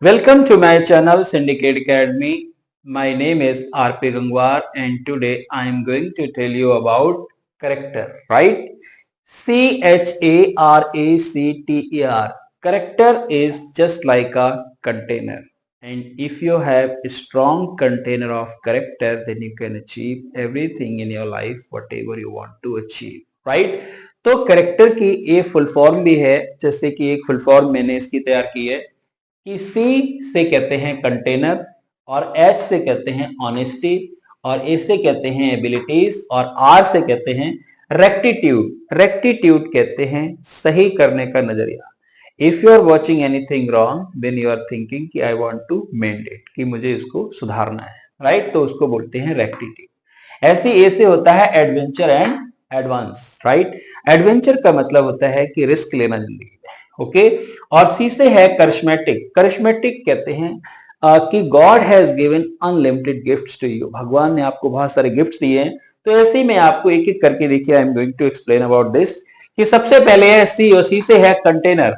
Welcome to my channel Syndicate Academy. My name is RP Gangwar and today I am going to tell you about character, right? Character. Character is just like a container. And if you have a strong container of character, then you can achieve everything in your life, whatever you want to achieve, right? तो character की एक full form भी है, जैसे कि एक full form मैंने इसकी तैयार की है कि सी से कहते हैं कंटेनर और एच से कहते हैं ऑनेस्टी और ए से कहते हैं एबिलिटीज और आर से कहते हैं रेक्टिट्यूड। रेक्टिट्यूड कहते हैं सही करने का नजरिया। If you are watching anything wrong then you are thinking कि I want to mend it, कि मुझे इसको सुधारना है, राइट? तो उसको बोलते हैं रेक्टिट्यूड। ऐसे ए से होता है adventure and advance, right? Adventure का मतलब होता है कि रिस्क लेना जिंदगी में, ओके। और सी से है करिश्मेटिक। करिश्मेटिक कहते हैं कि God has given unlimited gifts to you. भगवान ने आपको बहुत सारे गिफ्ट्स दिए हैं। तो ऐसे ही मैं आपको एक एक करके देखिए, I am going to explain about this. कि सबसे पहले है सी, और सी से है कंटेनर।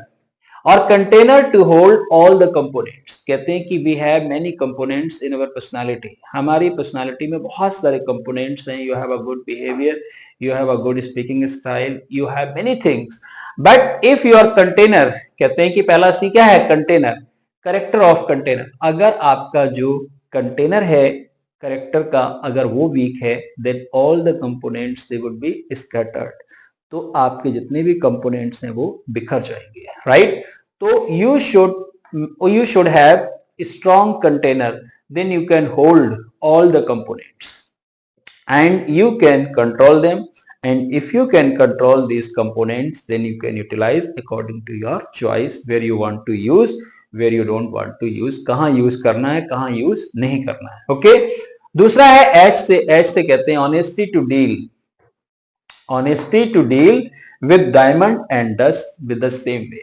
और container to hold all the components. कहते हैं कि we have many components in our personality. हमारी पर्सनालिटी में बहुत सारे कंपोनेंट्स हैं। You have a good behaviour, you have a good speaking style, you have many things. But if your container, कहते हैं कि पहला सी क्या है? Container, character of container. अगर आपका जो कंटेनर है करेक्टर का, अगर वो वीक है, then all the components they would be scattered. तो आपके जितने भी कंपोनेंट्स हैं वो बिखर जाएंगे, राइट? तो you should have strong container, then you can hold all the components and you can control them, and if you can control these components then you can utilize according to your choice where you want to use, where you don't want to use, कहां use करना है कहां use नहीं करना है, okay. दूसरा है H से। एच से कहते हैं honesty to deal. Honesty to deal with diamond and dust with the same way.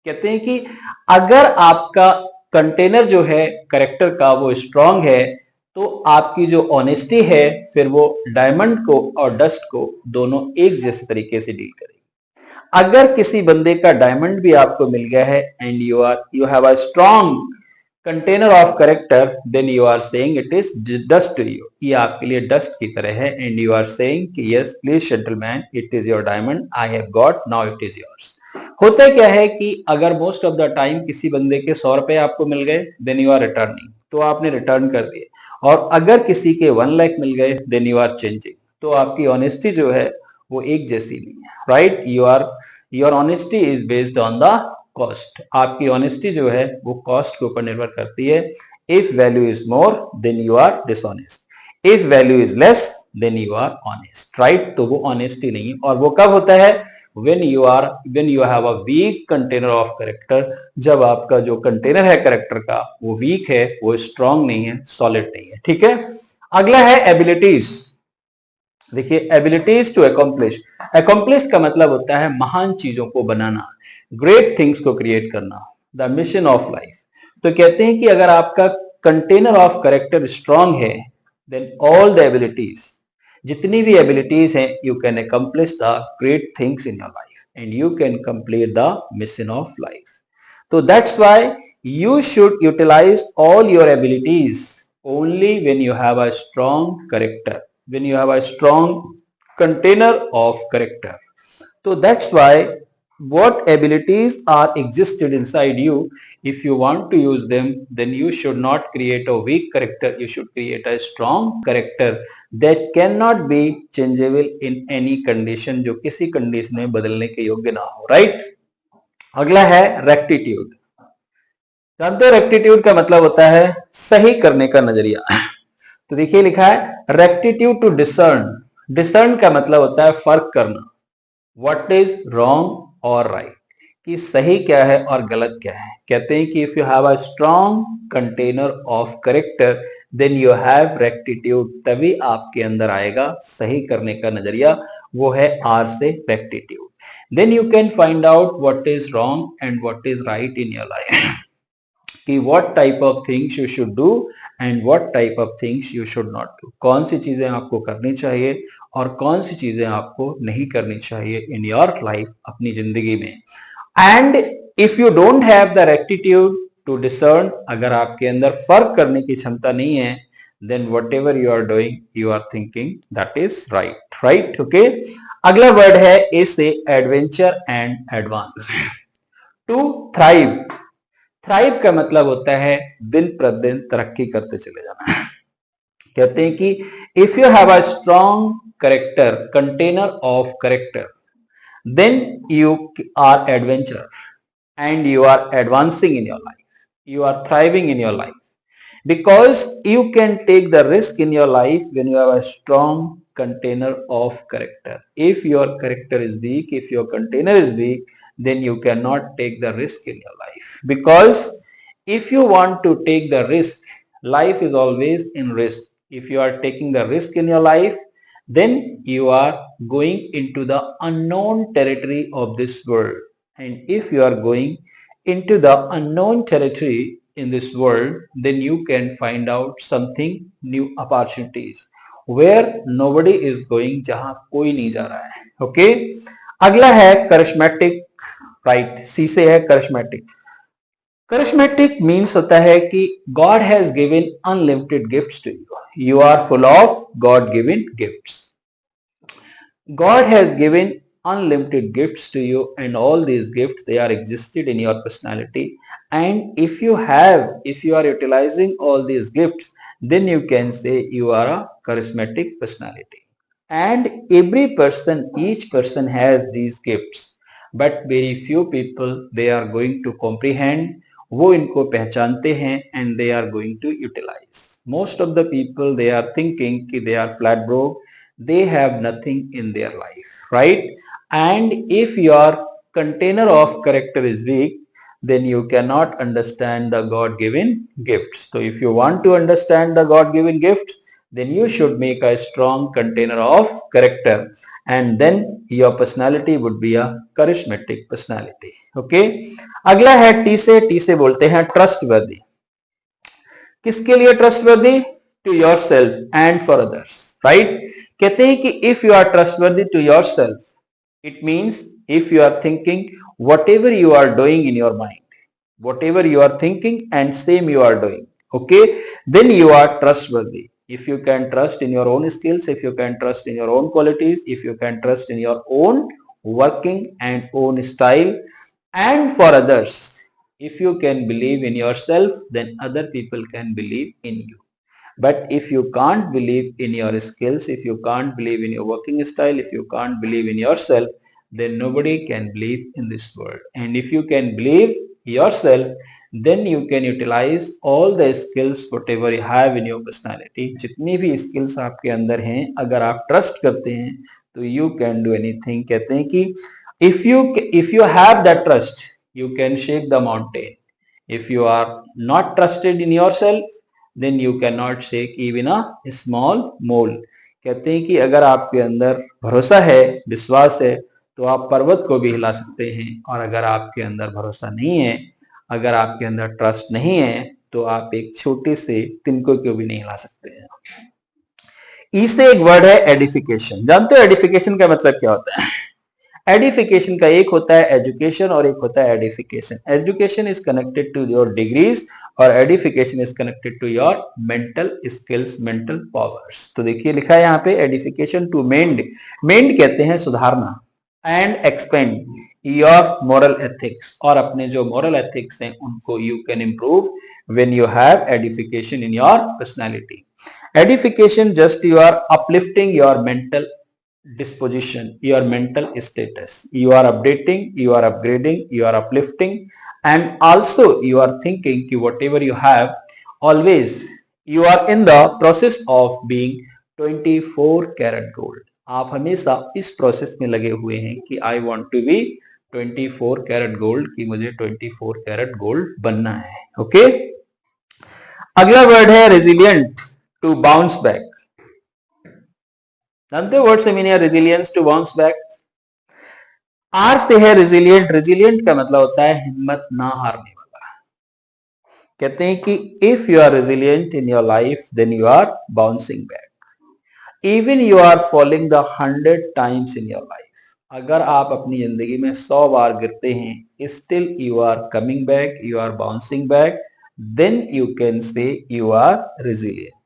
कहते हैं कि अगर आपका कंटेनर जो है करेक्टर का वो स्ट्रांग है, तो आपकी जो ऑनेस्टी है फिर वो डायमंड को और डस्ट को दोनों एक जैसे तरीके से डील करेगी। अगर किसी बंदे का डायमंड भी आपको मिल गया है and you have a strong container of character, then you are saying it is dust to you. ये आपके लिए डस्ट की तरह है एंड यू आर सेइंग कि yes please gentleman, it is your diamond, I have got, now it is yours. होता क्या है कि अगर मोस्ट ऑफ द टाइम किसी बंदे के 100 रुपए आपको मिल गए, देन यू आर रिटर्निंग, तो आपने रिटर्न कर दिए। और अगर किसी के 1 लाख मिल गए, देन यू आर चेंजिंग। तो आपकी ऑनेस्टी जो है वो एक जैसी नहीं है, right? Your honesty is based on the cost. आपकी ऑनेस्टी जो है वो कॉस्ट के ऊपर निर्भर करती है। If value is more then you are dishonest, if value is less then you are honest, right? तो वो ऑनेस्टी नहीं है। और वो कब होता है? when you have a weak container of character, जब आपका जो कंटेनर है करेक्टर का वो वीक है, वो स्ट्रांग नहीं है, सॉलिड नहीं है, ठीक है। अगला है एबिलिटीज। देखिए एबिलिटीज टू अकॉम्प्लिश। अकॉम्प्लिश का मतलब होता है महान चीजों को बनाना, ग्रेट थिंग्स को क्रिएट करना, द मिशन ऑफ लाइफ। तो कहते हैं कि अगर आपका कंटेनर ऑफ करेक्टर स्ट्रांग है, देन ऑल द एबिलिटीज, जितनी भी एबिलिटीज हैं, you can accomplish the great things in your life and you can complete the mission of life. तो that's why you should utilise all your abilities only when you have a strong character, when you have a strong container of character. So that's why what abilities are existed inside you, if you want to use them, then you should not create a weak character, you should create a strong character that cannot be changeable in any condition, जो किसी condition में बदलने के योग्य ना हो, right? अगला है रेक्टिट्यूड। जानते हो रेक्टिट्यूड का मतलब होता है सही करने का नजरिया। तो देखिए लिखा है रेक्टिट्यूड टू डिसर्न। डिसर्न का मतलब होता है फर्क करना, व्हाट इज रॉन्ग और राइट, कि सही क्या है और गलत क्या है। कहते हैं कि if you have a strong container of character then you have rectitude, तभी आपके अंदर आएगा सही करने का नजरिया, वो है आर से rectitude. Then you can find out what is wrong and what is right in your life, कि what type of things you should do and what type of things you should not do, कौन सी चीजें आपको करनी चाहिए और कौन सी चीजें आपको नहीं करनी चाहिए in your life, अपनी जिंदगी में। And if you don't have the rectitude, to discern, अगर आपके अंदर फर्क करने की क्षमता नहीं है, then whatever you are doing, you are thinking that is right. Okay, अगला वर्ड है ए से adventure and advance. To thrive, thrive का मतलब होता है दिन प्रतिदिन तरक्की करते चले जाना। कहते हैं कि if you have a strong character, container of character, then you are adventurer and you are advancing in your life, you are thriving in your life, because you can take the risk in your life when you have a strong container of character. If your character is weak, if your container is weak, then you cannot take the risk in your life, because if you want to take the risk, life is always in risk. If you are taking the risk in your life, then you are going into the unknown territory of this world. And if you are going into the unknown territory in this world, then you can find out something new opportunities where nobody is going, जहां कोई नहीं जा रहा है। Okay, अगला है charismatic, right, सी से है करिश्मेटिक। करिश्मेटिक मीन्स होता है कि God has given unlimited gifts to you, you are full of God given gifts. God has given unlimited gifts to you, and all these gifts, they are existed in your personality. And if you are utilizing all these gifts, then you can say you are a charismatic personality. And every person, each person has these gifts, but very few people, they are going to comprehend, वो इनको पहचानते हैं, and they are going to utilize. Most of the people, they are thinking कि they are flat broke, they have nothing in their life, right? And if your container of character is weak, then you cannot understand the God given gifts. So if you want to understand the God given gifts, then you should make a strong container of character, and then your personality would be a charismatic personality. Okay, अगला है T से, T से बोलते हैं trustworthy. किसके लिए trustworthy? To yourself and for others, right. कहते हैं कि if you are trustworthy to yourself, it means if you are thinking whatever you are doing in your mind, whatever you are thinking and same you are doing, okay, then you are trustworthy. If you can trust in your own skills, if you can trust in your own qualities, if you can trust in your own working and own style, and for others, if you can believe in yourself, then other people can believe in you. But if you can't believe in your skills, if you can't believe in your working style, if you can't believe in yourself, then nobody can believe in this world. And if you can believe yourself, then you can utilize all the skills whatever you have in your personality. जितनी भी skills आपके अंदर हैं, अगर आप trust करते हैं, तो you can do anything. कहते हैं कि if you have that trust, you can shake the mountain. If you are not trusted in yourself, then you cannot shake even a small mole. कहते हैं कि अगर आपके अंदर भरोसा है, विश्वास है, तो आप पर्वत को भी हिला सकते हैं, और अगर आपके अंदर भरोसा नहीं है, अगर आपके अंदर ट्रस्ट नहीं है, तो आप एक छोटे से तिनकों को भी नहीं हिला सकते हैं। ई से एक वर्ड है एडिफिकेशन। जानते हो एडिफिकेशन का मतलब क्या होता है? एडिफिकेशन का एक होता है एजुकेशन और एक होता है edification. Education is connected to your degrees और edification is connected to your mental skills, mental powers. तो देखिए लिखा है यहाँ पे एडिफिकेशन टू मेंड, मेंड कहते हैं सुधारना, and expand your moral ethics, और अपने जो मोरल एथिक्स हैं उनको you can improve when you have edification in your personality. Edification just you are uplifting your mental disposition, your mental status, you are updating, you are upgrading, you are uplifting, and also you are thinking कि whatever you have, always you are in the process of being 24 karat gold. आप हमेशा इस process में लगे हुए हैं कि I want to be 24 karat gold, कि मुझे 24 karat gold बनना है। ओके, अगला वर्ड है रेजिलियंट, टू बाउंस बैक। जानते हो वर्ड से मीनिंग है resilience, to bounce back. R से है रेजिलियंट, रेजिलियंट का मतलब होता है हिम्मत ना हारने वाला। कहते हैं कि if you are resilient in your life, then you are bouncing back. Even you are falling the 100 times in your life, अगर आप अपनी जिंदगी में 100 बार गिरते हैं, still you are coming back, you are bouncing back, then you can say you are resilient.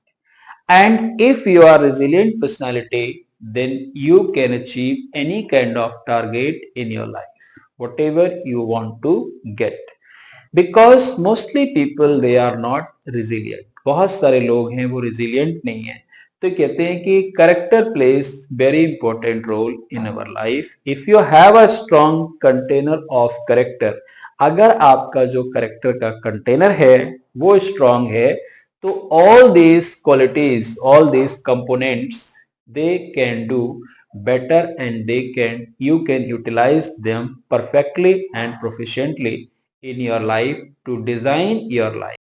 And if you are resilient personality, then you can achieve any kind of target in your life, whatever you want to get. Because mostly people they are not resilient. बहुत सारे लोग हैं वो resilient नहीं है. तो कहते हैं कि character plays very important role in our life. If you have a strong container of character, अगर आपका जो character का container है वो strong है, तो all these qualities, all these components, they can do better and you can utilize them perfectly and proficiently in your life to design your life.